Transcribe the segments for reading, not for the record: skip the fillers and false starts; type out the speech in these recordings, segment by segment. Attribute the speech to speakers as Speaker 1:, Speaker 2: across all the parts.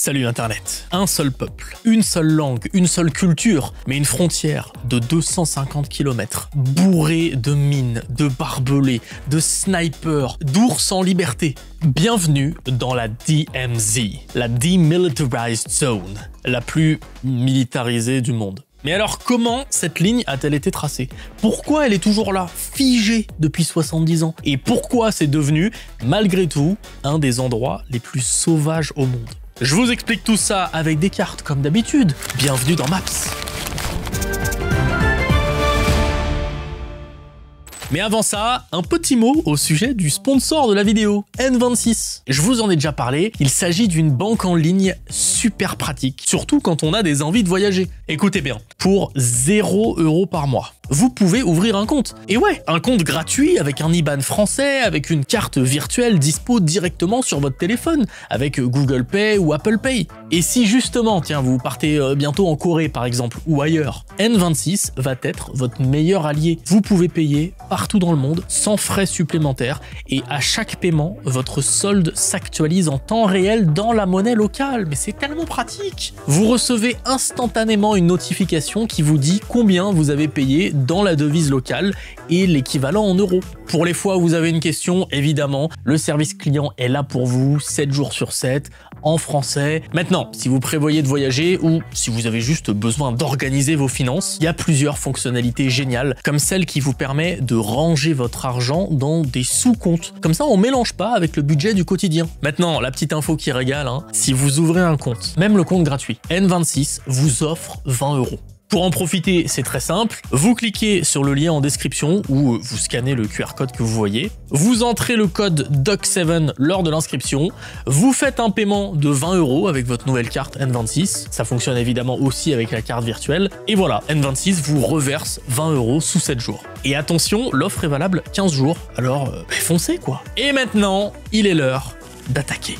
Speaker 1: Salut Internet. Un seul peuple, une seule langue, une seule culture, mais une frontière de 250 km, bourrée de mines, de barbelés, de snipers, d'ours en liberté. Bienvenue dans la DMZ, la Demilitarized Zone, la plus militarisée du monde. Mais alors comment cette ligne a-t-elle été tracée? Pourquoi elle est toujours là, figée depuis 70 ans? Et pourquoi c'est devenu, malgré tout, un des endroits les plus sauvages au monde? Je vous explique tout ça avec des cartes comme d'habitude. Bienvenue dans Maps. Mais avant ça, un petit mot au sujet du sponsor de la vidéo, N26. Je vous en ai déjà parlé, il s'agit d'une banque en ligne super pratique, surtout quand on a des envies de voyager. Écoutez bien, pour 0 € par mois, vous pouvez ouvrir un compte. Et ouais, un compte gratuit avec un IBAN français, avec une carte virtuelle dispo directement sur votre téléphone, avec Google Pay ou Apple Pay. Et si justement, tiens, vous partez bientôt en Corée par exemple, ou ailleurs, N26 va être votre meilleur allié. Vous pouvez payer partout dans le monde, sans frais supplémentaires, et à chaque paiement, votre solde s'actualise en temps réel dans la monnaie locale. Mais c'est tellement pratique! Vous recevez instantanément une notification qui vous dit combien vous avez payé dans la devise locale et l'équivalent en euros. Pour les fois où vous avez une question, évidemment, le service client est là pour vous, 7 jours sur 7, en français. Maintenant, si vous prévoyez de voyager ou si vous avez juste besoin d'organiser vos finances, il y a plusieurs fonctionnalités géniales, comme celle qui vous permet de ranger votre argent dans des sous-comptes. Comme ça, on mélange pas avec le budget du quotidien. Maintenant, la petite info qui régale, si vous ouvrez un compte, même le compte gratuit, N26 vous offre 20 €. Pour en profiter, c'est très simple. Vous cliquez sur le lien en description ou vous scannez le QR code que vous voyez. Vous entrez le code DOC7 lors de l'inscription. Vous faites un paiement de 20 € avec votre nouvelle carte N26. Ça fonctionne évidemment aussi avec la carte virtuelle. Et voilà, N26 vous reverse 20 € sous 7 jours. Et attention, l'offre est valable 15 jours. Alors, foncez quoi. Et maintenant, il est l'heure d'attaquer.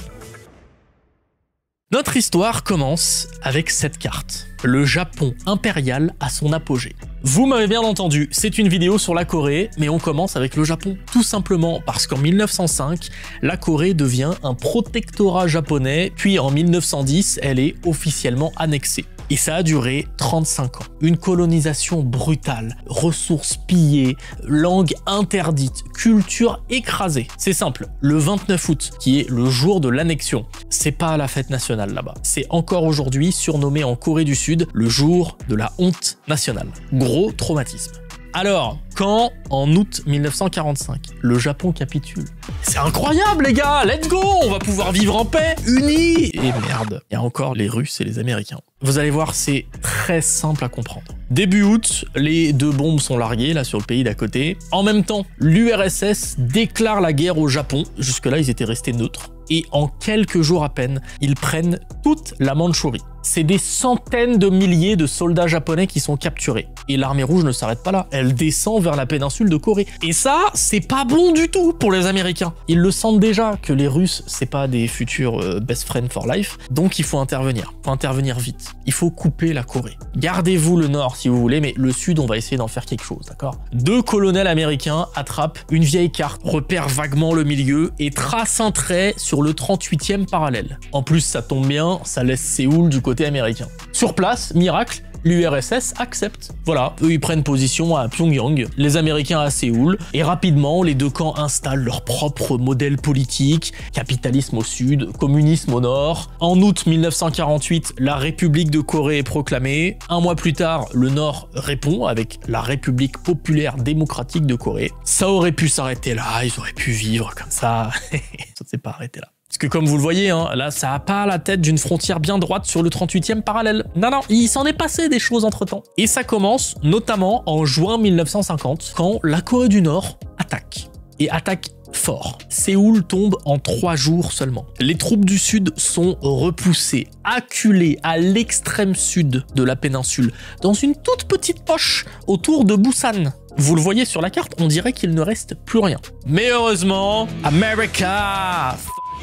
Speaker 1: Notre histoire commence avec cette carte. Le Japon impérial à son apogée. Vous m'avez bien entendu, c'est une vidéo sur la Corée, mais on commence avec le Japon. Tout simplement parce qu'en 1905, la Corée devient un protectorat japonais, puis en 1910, elle est officiellement annexée. Et ça a duré 35 ans. Une colonisation brutale, ressources pillées, langue interdite, culture écrasée. C'est simple, le 29 août, qui est le jour de l'annexion, c'est pas la fête nationale là-bas. C'est encore aujourd'hui surnommé en Corée du Sud le jour de la honte nationale. Gros traumatisme. Alors, quand, en août 1945, le Japon capitule? C'est incroyable les gars, let's go, on va pouvoir vivre en paix, unis. Et merde, il y a encore les Russes et les Américains. Vous allez voir, c'est très simple à comprendre. Début août, les deux bombes sont larguées là sur le pays d'à côté. En même temps, l'URSS déclare la guerre au Japon. Jusque-là, ils étaient restés neutres. Et en quelques jours à peine, ils prennent toute la Mandchourie. C'est des centaines de milliers de soldats japonais qui sont capturés. Et l'armée rouge ne s'arrête pas là, elle descend vers la péninsule de Corée. Et ça, c'est pas bon du tout pour les Américains. Ils le sentent déjà que les Russes, c'est pas des futurs best friends for life, donc il faut intervenir. Il faut intervenir vite. Il faut couper la Corée. Gardez-vous le nord si vous voulez, mais le sud, on va essayer d'en faire quelque chose, d'accord? Deux colonels américains attrapent une vieille carte, repèrent vaguement le milieu et tracent un trait sur le 38e parallèle. En plus, ça tombe bien, ça laisse Séoul du côté américain. Sur place, miracle, l'URSS accepte. Voilà, eux ils prennent position à Pyongyang, les Américains à Séoul, et rapidement les deux camps installent leur propre modèle politique, capitalisme au sud, communisme au nord. En août 1948, la République de Corée est proclamée. Un mois plus tard, le Nord répond avec la République populaire démocratique de Corée. Ça aurait pu s'arrêter là, ils auraient pu vivre comme ça. Ça ne s'est pas arrêté là. Parce que comme vous le voyez, là, ça a pas la tête d'une frontière bien droite sur le 38e parallèle. Non, non, il s'en est passé des choses entre-temps. Et ça commence notamment en juin 1950, quand la Corée du Nord attaque. Et attaque fort. Séoul tombe en 3 jours seulement. Les troupes du Sud sont repoussées, acculées à l'extrême sud de la péninsule, dans une toute petite poche autour de Busan. Vous le voyez sur la carte, on dirait qu'il ne reste plus rien. Mais heureusement, America!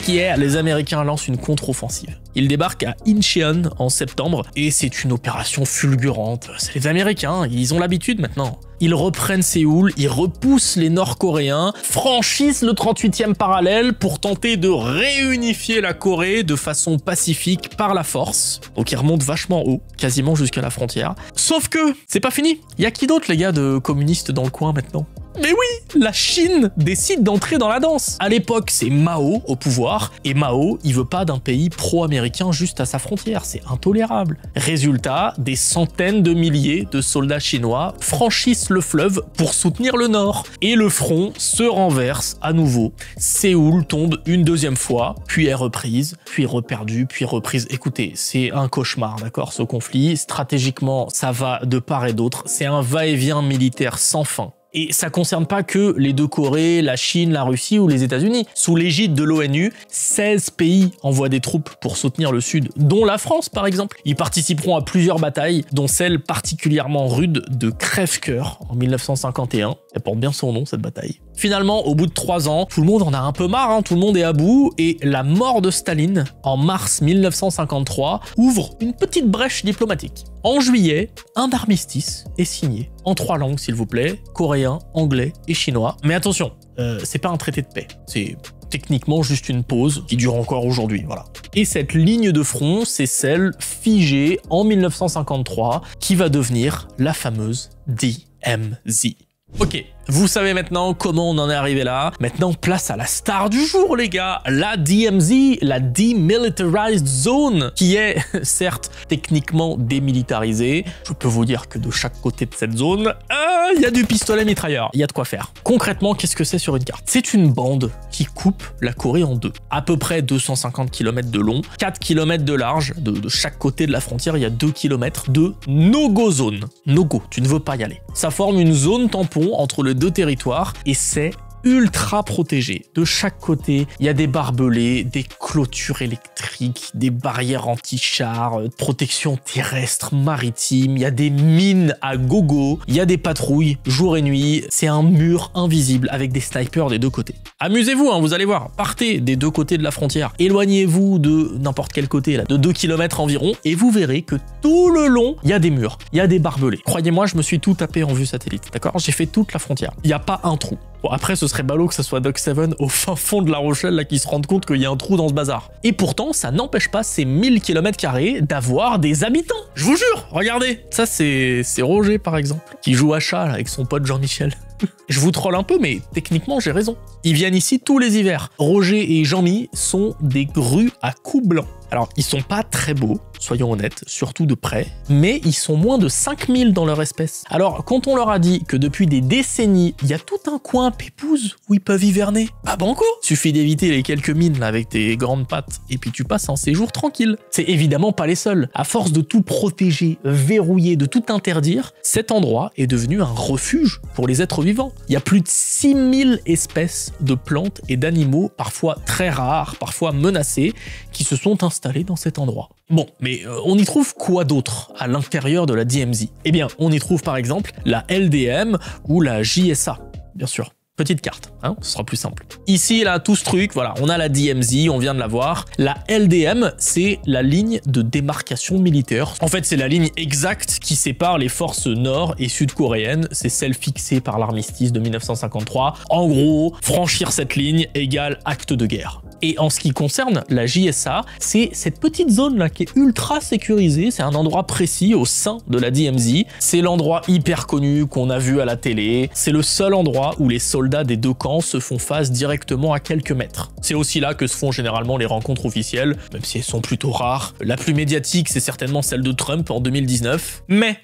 Speaker 1: Les Américains lancent une contre-offensive. Ils débarquent à Incheon en septembre et c'est une opération fulgurante. C'est les Américains, ils ont l'habitude maintenant. ils reprennent Séoul, ils repoussent les Nord-Coréens, franchissent le 38e parallèle pour tenter de réunifier la Corée de façon pacifique par la force. Donc ils remontent vachement haut, quasiment jusqu'à la frontière. Sauf que c'est pas fini. Il y a qui d'autre les gars de communistes dans le coin maintenant? Mais oui, la Chine décide d'entrer dans la danse. À l'époque, c'est Mao au pouvoir, et Mao, il veut pas d'un pays pro-américain juste à sa frontière, c'est intolérable. Résultat, des centaines de milliers de soldats chinois franchissent le fleuve pour soutenir le nord, et le front se renverse à nouveau. Séoul tombe une deuxième fois, puis est reprise, puis reperdue, puis reprise. Écoutez, c'est un cauchemar, d'accord, ce conflit. Stratégiquement, ça va de part et d'autre, c'est un va-et-vient militaire sans fin. Et ça concerne pas que les deux Corées, la Chine, la Russie ou les États-Unis. Sous l'égide de l'ONU, 16 pays envoient des troupes pour soutenir le Sud, dont la France par exemple. Ils participeront à plusieurs batailles, dont celle particulièrement rude de Crève-Cœur en 1951. Elle porte bien son nom cette bataille. Finalement, au bout de 3 ans, tout le monde en a un peu marre, hein, tout le monde est à bout, et la mort de Staline, en mars 1953, ouvre une petite brèche diplomatique. En juillet, un armistice est signé, en 3 langues s'il vous plaît, coréen, anglais et chinois. Mais attention, c'est pas un traité de paix, c'est techniquement juste une pause qui dure encore aujourd'hui, voilà. Et cette ligne de front, c'est celle figée en 1953 qui va devenir la fameuse DMZ. Ok, vous savez maintenant comment on en est arrivé là. Maintenant, place à la star du jour, les gars. La DMZ, la Demilitarized Zone, qui est, certes, techniquement démilitarisée. Je peux vous dire que de chaque côté de cette zone, il y a du pistolet mitrailleur. Il y a de quoi faire. Concrètement, qu'est-ce que c'est sur une carte? C'est une bande qui coupe la Corée en deux. À peu près 250 km de long, 4 km de large. De chaque côté de la frontière, il y a 2 km de no-go zone. No-go, tu ne veux pas y aller. Ça forme une zone tampon entre les deux territoires et c'est ultra protégé. De chaque côté, il y a des barbelés, des clôtures électriques, des barrières anti-chars, protection terrestre, maritime, il y a des mines à gogo, il y a des patrouilles jour et nuit, c'est un mur invisible avec des snipers des deux côtés. Amusez-vous, hein, vous allez voir, partez des deux côtés de la frontière, éloignez-vous de n'importe quel côté, là, de 2 km environ, et vous verrez que tout le long, il y a des murs, il y a des barbelés. Croyez-moi, je me suis tout tapé en vue satellite, d'accord? J'ai fait toute la frontière. Il n'y a pas un trou. Bon, après, ce serait ballot que ça soit Doc7 au fin fond de La Rochelle là, qui se rende compte qu'il y a un trou dans ce bazar. Et pourtant, ça n'empêche pas ces 1000 km² d'avoir des habitants. Je vous jure, regardez. Ça, c'est Roger, par exemple, qui joue à chat là, avec son pote Jean-Michel. Je vous troll un peu, mais techniquement, j'ai raison. Ils viennent ici tous les hivers. Roger et Jean-Mi sont des grues à cou blanc. Alors, ils sont pas très beaux, soyons honnêtes, surtout de près, mais ils sont moins de 5000 dans leur espèce. Alors, quand on leur a dit que depuis des décennies, il y a tout un coin pépouze où ils peuvent hiverner, bah banco! Suffit d'éviter les quelques mines là avec tes grandes pattes, et puis tu passes un séjour tranquille. C'est évidemment pas les seuls. À force de tout protéger, verrouiller, de tout interdire, cet endroit est devenu un refuge pour les êtres vivants. Il y a plus de 6000 espèces de plantes et d'animaux, parfois très rares, parfois menacés, qui se sont installés dans cet endroit. Bon, mais on y trouve quoi d'autre à l'intérieur de la DMZ? Eh bien, on y trouve par exemple la LDM ou la JSA, bien sûr. Petite carte, hein, ce sera plus simple. Ici, là, tout ce truc, voilà, on a la DMZ, on vient de la voir. La LDM, c'est la ligne de démarcation militaire. En fait, c'est la ligne exacte qui sépare les forces nord- et sud-coréennes. C'est celle fixée par l'armistice de 1953. En gros, franchir cette ligne égale acte de guerre. Et en ce qui concerne la JSA, c'est cette petite zone-là qui est ultra sécurisée. C'est un endroit précis au sein de la DMZ. C'est l'endroit hyper connu qu'on a vu à la télé. C'est le seul endroit où les soldats des deux camps se font face directement à quelques mètres. C'est aussi là que se font généralement les rencontres officielles, même si elles sont plutôt rares. La plus médiatique, c'est certainement celle de Trump en 2019. Mais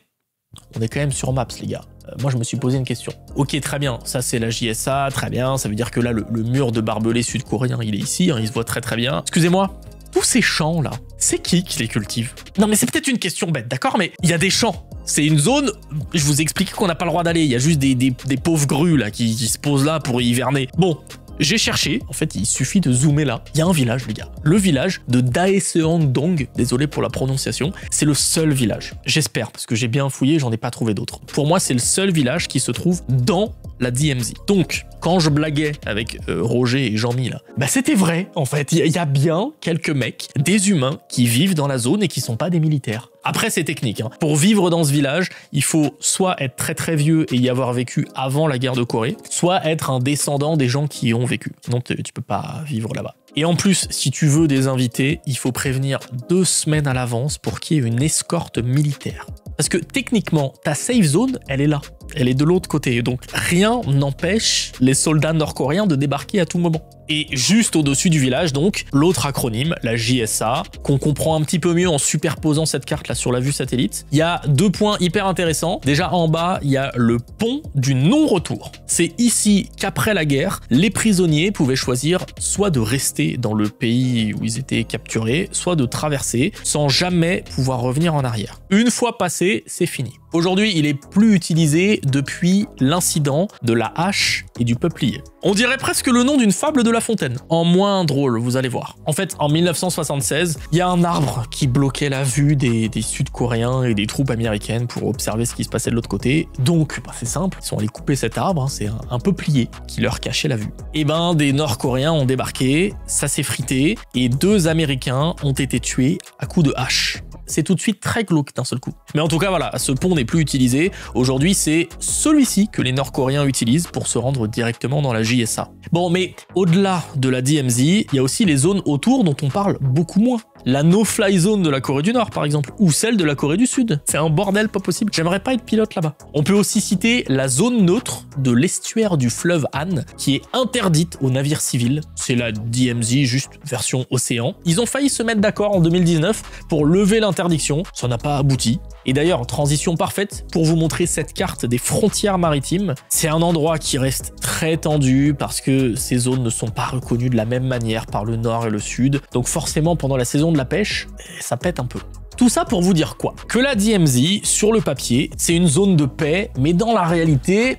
Speaker 1: on est quand même sur Maps, les gars. Moi, je me suis posé une question. Ok, très bien, ça c'est la JSA, très bien, ça veut dire que là, le mur de barbelés sud-coréen, il est ici, hein, il se voit très très bien. Excusez-moi, tous ces champs là, c'est qui les cultive? Non mais c'est peut-être une question bête, d'accord, mais il y a des champs. C'est une zone, je vous explique qu'on n'a pas le droit d'aller, il y a juste des pauvres grues là qui se posent là pour hiverner. Bon, j'ai cherché, en fait il suffit de zoomer là, il y a un village les gars. Le village de Daeseong-dong, désolé pour la prononciation, c'est le seul village. J'espère, parce que j'ai bien fouillé, j'en ai pas trouvé d'autres. Pour moi c'est le seul village qui se trouve dans la DMZ. Donc, quand je blaguais avec Roger et Jean-Mi là, bah c'était vrai en fait, il y a bien quelques mecs, des humains qui vivent dans la zone et qui sont pas des militaires. Après, c'est technique, hein. Pour vivre dans ce village, il faut soit être très très vieux et y avoir vécu avant la guerre de Corée, soit être un descendant des gens qui y ont vécu. Sinon, tu peux pas vivre là-bas. Et en plus, si tu veux des invités, il faut prévenir 2 semaines à l'avance pour qu'il y ait une escorte militaire. Parce que techniquement, ta safe zone, elle est là. Elle est de l'autre côté. Donc rien n'empêche les soldats nord-coréens de débarquer à tout moment. Et juste au-dessus du village, donc, l'autre acronyme, la JSA, qu'on comprend un petit peu mieux en superposant cette carte là sur la vue satellite. Il y a 2 points hyper intéressants. Déjà en bas, il y a le pont du non-retour. C'est ici qu'après la guerre, les prisonniers pouvaient choisir soit de rester dans le pays où ils étaient capturés, soit de traverser sans jamais pouvoir revenir en arrière. Une fois passé, c'est fini. Aujourd'hui, il est plus utilisé depuis l'incident de la hache et du peuplier. On dirait presque le nom d'une fable de La Fontaine. En moins drôle, vous allez voir. En fait, en 1976, il y a un arbre qui bloquait la vue des Sud-Coréens et des troupes américaines pour observer ce qui se passait de l'autre côté. Donc, c'est simple, ils sont allés couper cet arbre, hein, c'est un peuplier qui leur cachait la vue. Et ben, des Nord-Coréens ont débarqué, ça s'est frité, et 2 Américains ont été tués à coups de hache. C'est tout de suite très glauque d'un seul coup. Mais en tout cas, voilà, ce pont n'est plus utilisé. Aujourd'hui, c'est celui-ci que les Nord-Coréens utilisent pour se rendre directement dans la JSA. Bon, mais au-delà de la DMZ, il y a aussi les zones autour dont on parle beaucoup moins. La no-fly zone de la Corée du Nord, par exemple, ou celle de la Corée du Sud. C'est un bordel pas possible. J'aimerais pas être pilote là-bas. On peut aussi citer la zone neutre de l'estuaire du fleuve Han, qui est interdite aux navires civils. C'est la DMZ, juste version océan. Ils ont failli se mettre d'accord en 2019 pour lever l'interdiction. Ça n'a pas abouti. Et d'ailleurs, transition parfaite pour vous montrer cette carte des frontières maritimes. C'est un endroit qui reste très tendu parce que ces zones ne sont pas reconnues de la même manière par le nord et le sud. Donc forcément, pendant la saison de la pêche, ça pète un peu. Tout ça pour vous dire quoi? Que la DMZ, sur le papier, c'est une zone de paix, mais dans la réalité...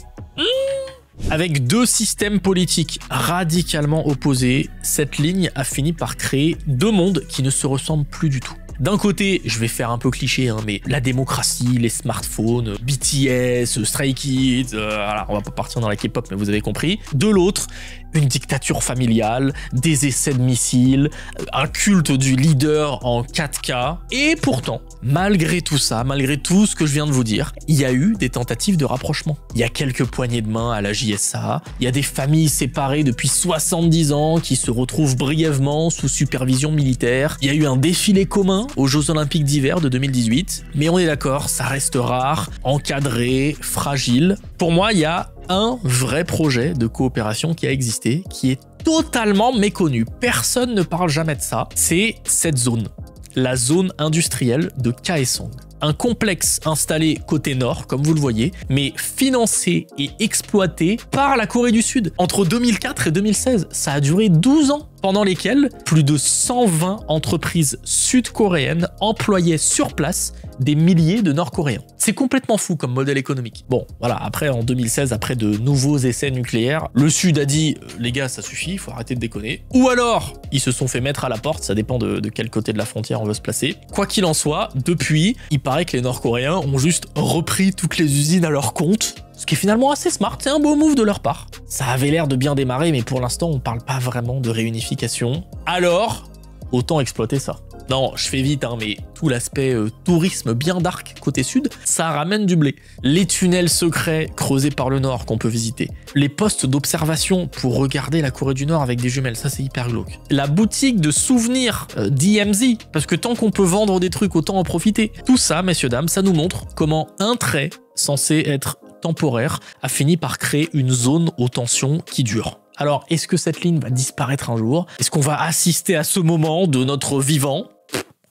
Speaker 1: Avec 2 systèmes politiques radicalement opposés, cette ligne a fini par créer 2 mondes qui ne se ressemblent plus du tout. D'un côté, je vais faire un peu cliché, hein, mais la démocratie, les smartphones, BTS, Stray Kids, voilà, on va pas partir dans la K-pop, mais vous avez compris. De l'autre, une dictature familiale, des essais de missiles, un culte du leader en 4K. Et pourtant, malgré tout ça, malgré tout ce que je viens de vous dire, il y a eu des tentatives de rapprochement. Il y a quelques poignées de main à la JSA, il y a des familles séparées depuis 70 ans qui se retrouvent brièvement sous supervision militaire, il y a eu un défilé commun aux Jeux Olympiques d'hiver de 2018, mais on est d'accord, ça reste rare, encadré, fragile. Pour moi, il y a un vrai projet de coopération qui a existé, qui est totalement méconnu. Personne ne parle jamais de ça. C'est cette zone, la zone industrielle de Kaesong. Un complexe installé côté nord, comme vous le voyez, mais financé et exploité par la Corée du Sud. Entre 2004 et 2016, ça a duré 12 ans, pendant lesquels plus de 120 entreprises sud-coréennes employaient sur place des milliers de Nord-Coréens. C'est complètement fou comme modèle économique. Bon, voilà, après, en 2016, après de nouveaux essais nucléaires, le Sud a dit « Les gars, ça suffit, il faut arrêter de déconner ». Ou alors, ils se sont fait mettre à la porte, ça dépend de quel côté de la frontière on veut se placer. Quoi qu'il en soit, depuis, il paraît que les Nord-Coréens ont juste repris toutes les usines à leur compte, ce qui est finalement assez smart, c'est un beau move de leur part. Ça avait l'air de bien démarrer, mais pour l'instant, on parle pas vraiment de réunification. Alors, autant exploiter ça. Non, je fais vite, hein, mais tout l'aspect tourisme bien dark côté sud, ça ramène du blé. Les tunnels secrets creusés par le nord qu'on peut visiter. Les postes d'observation pour regarder la Corée du Nord avec des jumelles, ça c'est hyper glauque. La boutique de souvenirs DMZ, parce que tant qu'on peut vendre des trucs, autant en profiter. Tout ça, messieurs, dames, ça nous montre comment un trait censé être temporaire a fini par créer une zone aux tensions qui dure. Alors, est-ce que cette ligne va disparaître un jour? Est-ce qu'on va assister à ce moment de notre vivant?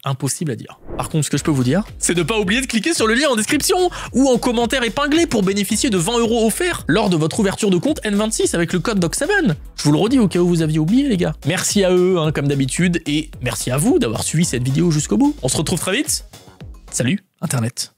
Speaker 1: Impossible à dire. Par contre, ce que je peux vous dire, c'est de ne pas oublier de cliquer sur le lien en description ou en commentaire épinglé pour bénéficier de 20 € offerts lors de votre ouverture de compte N26 avec le code DOC7. Je vous le redis au cas où vous aviez oublié, les gars. Merci à eux, hein, comme d'habitude, et merci à vous d'avoir suivi cette vidéo jusqu'au bout. On se retrouve très vite. Salut, Internet.